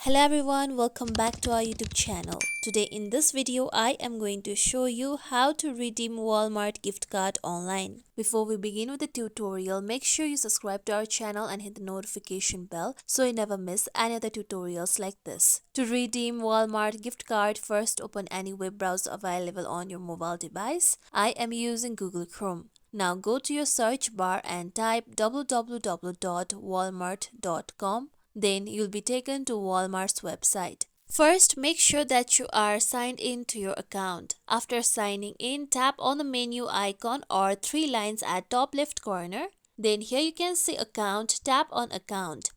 Hello everyone, welcome back to our YouTube channel. Today in this video, I am going to show you how to redeem Walmart gift card online. Before we begin with the tutorial, make sure you subscribe to our channel and hit the notification bell so you never miss any other tutorials like this. To redeem Walmart gift card, first open any web browser available on your mobile device. I am using Google Chrome. Now go to your search bar and type www.walmart.com. Then you'll be taken to Walmart's website. First, make sure that you are signed in to your account. After signing in, tap on the menu icon or three lines at top left corner. Then here you can see account, tap on account.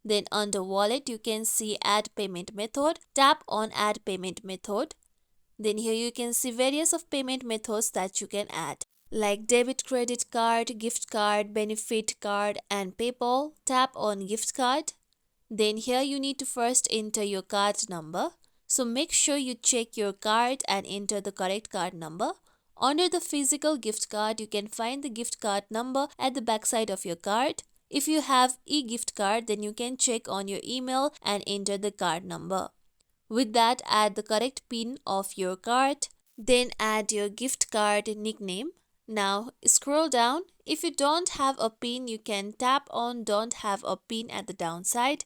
Then under wallet you can see add payment method, tap on add payment method. Then here you can see various of payment methods that you can add like debit credit card, gift card, benefit card and PayPal. Tap on gift card. Then here you need to first enter your card number. So make sure you check your card and enter the correct card number. Under the physical gift card, you can find the gift card number at the backside of your card. If you have e-gift card, then you can check on your email and enter the card number. With that, add the correct PIN of your card. Then add your gift card nickname. Now scroll down. If you don't have a PIN, you can tap on don't have a PIN at the downside.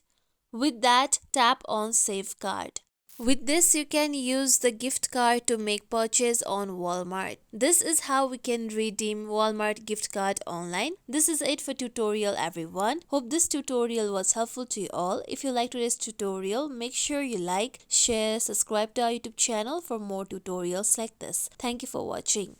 With that, tap on Save Card. With this, you can use the gift card to make purchase on Walmart. This is how we can redeem Walmart gift card online. This is it for tutorial everyone. Hope this tutorial was helpful to you all. If you liked today's tutorial, make sure you like, share, subscribe to our YouTube channel for more tutorials like this. Thank you for watching.